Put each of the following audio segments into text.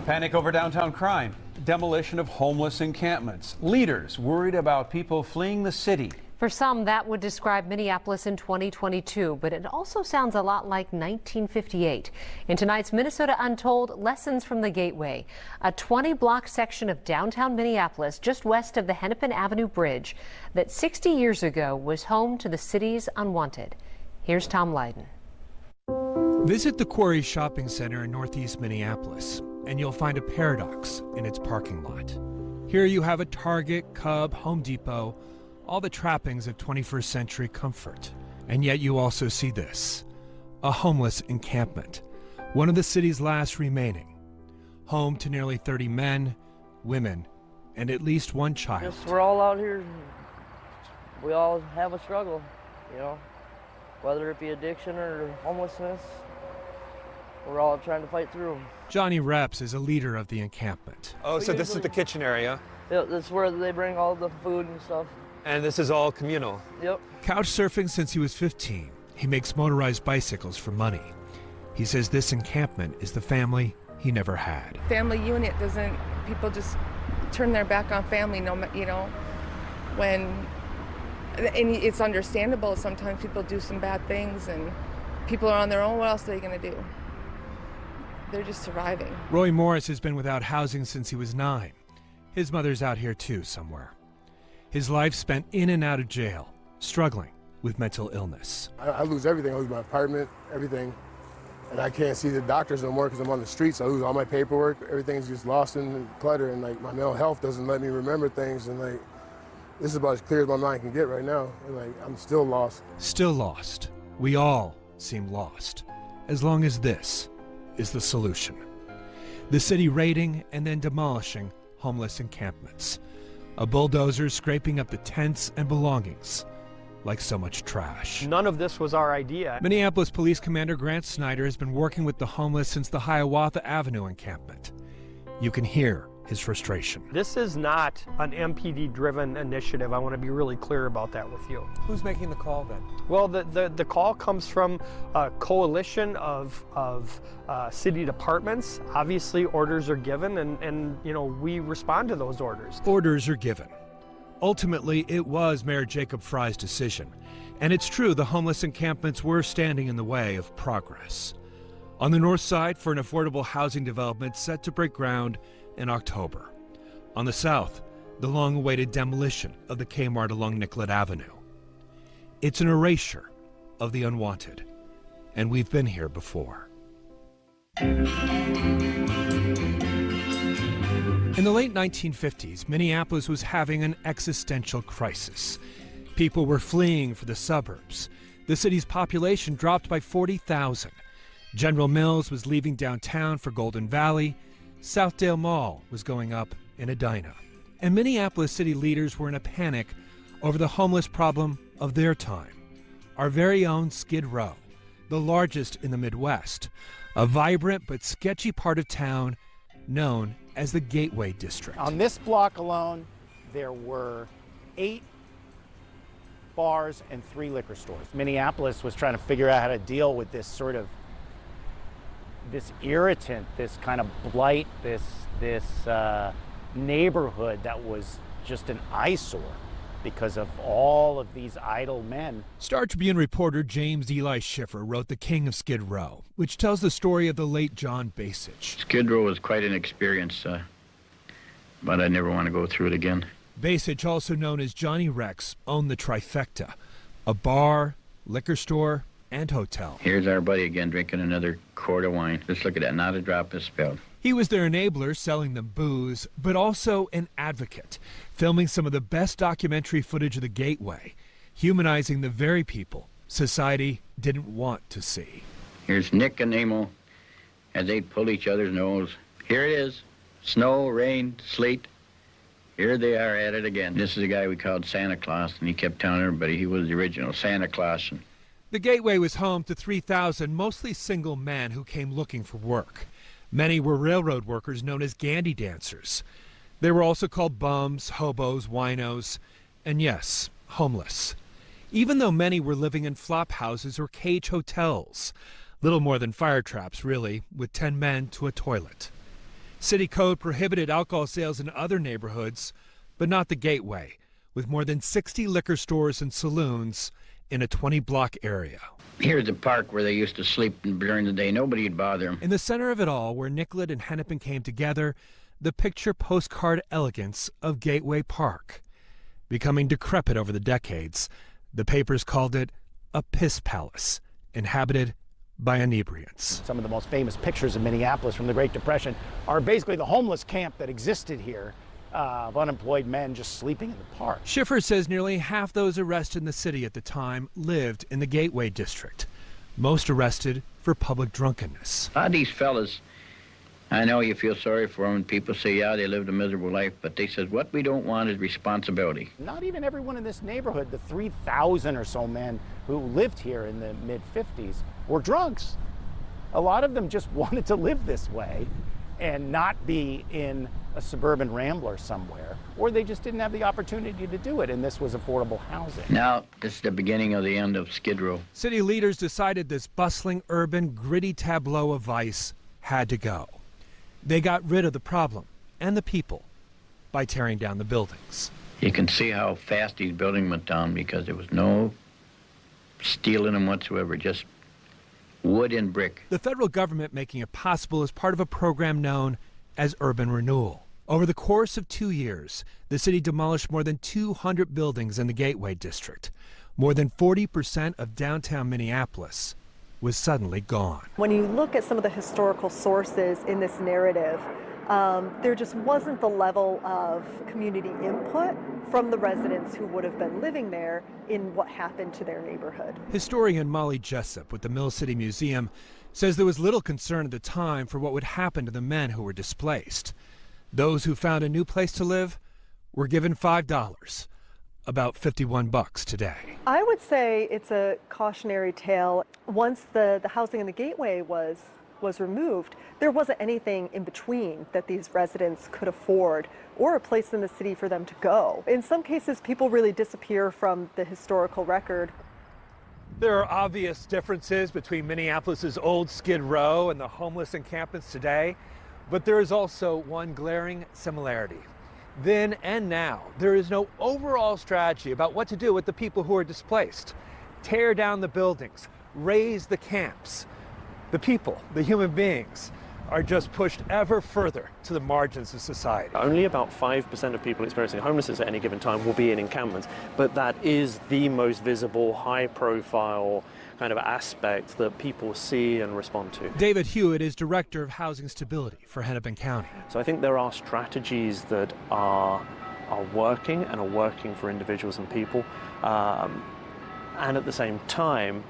Panic over downtown crime, demolition of homeless encampments, leaders worried about people fleeing the city. For some, that would describe Minneapolis in 2022, but it also sounds a lot like 1958. In tonight's Minnesota Untold, lessons from the Gateway, a 20-block section of downtown Minneapolis just west of the Hennepin Avenue Bridge that 60 years ago was home to the city's Unwanted. Here's Tom Lydon. Visit the Quarry Shopping Center in northeast Minneapolis, and you'll find a paradox in its parking lot. Here you have a Target, Cub, Home Depot, all the trappings of 21st century comfort. And yet you also see this, a homeless encampment, one of the city's last remaining, home to nearly 30 men, women, and at least one child. We're all out here, we all have a struggle, you know, whether it be addiction or homelessness. We're all trying to fight through them. Johnny Reps is a leader of the encampment. Oh, so this is the kitchen area? Yeah, this is where they bring all the food and stuff. And this is all communal? Yep. Couch surfing since he was 15, he makes motorized bicycles for money. He says this encampment is the family he never had. Family unit doesn't, people just turn their back on family, you know, when, and it's understandable, sometimes people do some bad things and people are on their own, what else are they gonna do? They're just surviving. Roy Morris has been without housing since he was 9. His mother's out here too somewhere. His life spent in and out of jail, struggling with mental illness. I lose everything. I lose my apartment, everything. And I can't see the doctors no more because I'm on the streets. I lose all my paperwork. Everything's just lost in clutter. And like my mental health doesn't let me remember things. And like, this is about as clear as my mind can get right now. And like, I'm still lost. Still lost. We all seem lost. As long as this is the solution. The city raiding and then demolishing homeless encampments. A bulldozer scraping up the tents and belongings like so much trash. None of this was our idea. Minneapolis Police Commander Grant Snyder has been working with the homeless since the Hiawatha Avenue encampment. You can hear his frustration. This is not an MPD-driven initiative. I want to be really clear about that with you. Who's making the call then? Well, the call comes from a coalition of city departments. Obviously, orders are given, and you know, we respond to those orders. Orders are given. Ultimately, it was Mayor Jacob Fry's decision. And it's true, the homeless encampments were standing in the way of progress. On the north side, for an affordable housing development set to break ground in October. On the south, the long-awaited demolition of the Kmart along Nicollet Avenue. It's an erasure of the unwanted, and we've been here before. In the late 1950s, Minneapolis was having an existential crisis. People were fleeing for the suburbs. The city's population dropped by 40,000. General Mills was leaving downtown for Golden Valley. Southdale Mall was going up in Edina. And Minneapolis city leaders were in a panic over the homeless problem of their time. Our very own Skid Row, the largest in the Midwest, a vibrant but sketchy part of town known as the Gateway District. On this block alone, there were 8 bars and 3 liquor stores. Minneapolis was trying to figure out how to deal with this sort of this irritant, this kind of blight, this neighborhood that was just an eyesore because of all of these idle men. Star Tribune reporter James Eli Schiffer wrote The King of Skid Row, which tells the story of the late John Basich. Skid Row was quite an experience, but I never want to go through it again. Basich, also known as Johnny Rex, owned the trifecta, a bar, liquor store, and hotel. Here's our buddy again drinking another quart of wine. Just look at that, not a drop is spilled. He was their enabler, selling them booze, but also an advocate, filming some of the best documentary footage of the Gateway, humanizing the very people society didn't want to see. Here's Nick and Amo as they pull each other's nose. Here it is, snow, rain, sleet. Here they are at it again. This is a guy we called Santa Claus, and he kept telling everybody he was the original Santa Claus. The Gateway was home to 3,000 mostly single men who came looking for work. Many were railroad workers known as gandy dancers. They were also called bums, hobos, winos, and yes, homeless. Even though many were living in flop houses or cage hotels. Little more than fire traps, really, with 10 men to a toilet. City code prohibited alcohol sales in other neighborhoods, but not the Gateway, with more than 60 liquor stores and saloons in a 20-block area. Here's the park where they used to sleep during the day. Nobody'd bother them. In the center of it all, where Nicollet and Hennepin came together, the picture postcard elegance of Gateway Park. Becoming decrepit over the decades, the papers called it a piss palace, inhabited by inebriants. Some of the most famous pictures of Minneapolis from the Great Depression are basically the homeless camp that existed here, of unemployed men just sleeping in the park. Schiffer says nearly half those arrested in the city at the time lived in the Gateway District, most arrested for public drunkenness. A lot of these fellas, I know you feel sorry for them, and people say, yeah, they lived a miserable life, but they said, what we don't want is responsibility. Not even everyone in this neighborhood, the 3,000 or so men who lived here in the mid-50s, were drunks. A lot of them just wanted to live this way and not be in a suburban rambler somewhere, or they just didn't have the opportunity to do it, and this was affordable housing. Now, this is the beginning of the end of Skid Row. City leaders decided this bustling, urban, gritty tableau of vice had to go. They got rid of the problem and the people by tearing down the buildings. You can see how fast these buildings went down because there was no steel in them whatsoever, just wood and brick. The federal government making it possible as part of a program known as urban renewal. Over the course of 2 years, the city demolished more than 200 buildings in the Gateway District. More than 40% of downtown Minneapolis was suddenly gone. When you look at some of the historical sources in this narrative, there just wasn't the level of community input from the residents who would have been living there in what happened to their neighborhood. Historian Molly Jessup with the Mill City Museum says there was little concern at the time for what would happen to the men who were displaced. Those who found a new place to live were given $5, about $51 today. I would say it's a cautionary tale. Once the housing in the Gateway was removed, there wasn't anything in between that these residents could afford or a place in the city for them to go. In some cases, people really disappear from the historical record. There are obvious differences between Minneapolis's old Skid Row and the homeless encampments today, but there is also one glaring similarity. Then and now, there is no overall strategy about what to do with the people who are displaced. Tear down the buildings, raise the camps. The people, the human beings, are just pushed ever further to the margins of society. Only about 5% of people experiencing homelessness at any given time will be in encampments, but that is the most visible, high-profile kind of aspect that people see and respond to. David Hewitt is Director of Housing Stability for Hennepin County. So I think there are strategies that are working and are working for individuals and people, and at the same time,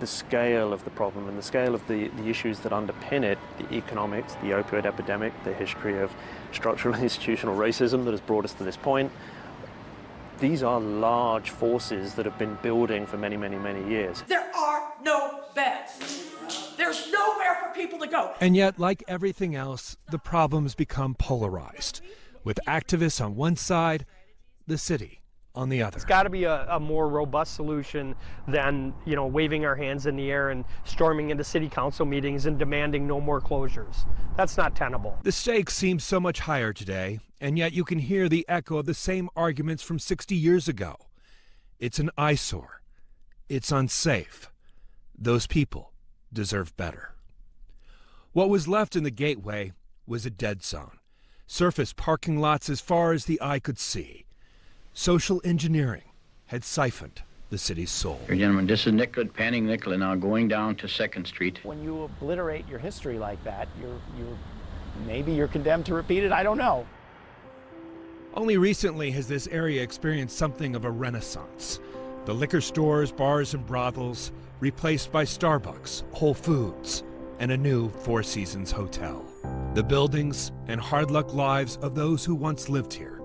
the scale of the problem and the scale of the issues that underpin it, the economics, the opioid epidemic, the history of structural and institutional racism that has brought us to this point, these are large forces that have been building for many, many, many years. There are no beds. There's nowhere for people to go. And yet, like everything else, the problems become polarized, with activists on one side, the city on the other. It's got to be a more robust solution than, waving our hands in the air and storming into city council meetings and demanding no more closures. That's not tenable. The stakes seem so much higher today, and yet you can hear the echo of the same arguments from 60 years ago. It's an eyesore. It's unsafe. Those people deserve better. What was left in the Gateway was a dead zone. Surface parking lots as far as the eye could see. Social engineering had siphoned the city's soul. Here, gentlemen, this is Nicollet, Panning Nicollet, now going down to 2nd Street. When you obliterate your history like that, maybe you're condemned to repeat it, I don't know. Only recently has this area experienced something of a renaissance. The liquor stores, bars, and brothels replaced by Starbucks, Whole Foods, and a new Four Seasons hotel. The buildings and hard luck lives of those who once lived here,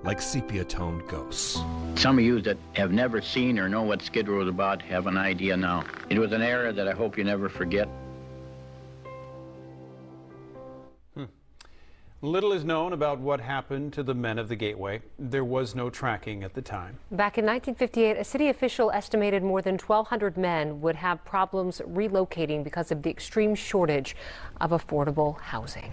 like sepia-toned ghosts. Some of you that have never seen or know what Skid Row is about have an idea now. It was an era that I hope you never forget. Little is known about what happened to the men of the Gateway. There was no tracking at the time. Back in 1958, a city official estimated more than 1,200 men would have problems relocating because of the extreme shortage of affordable housing.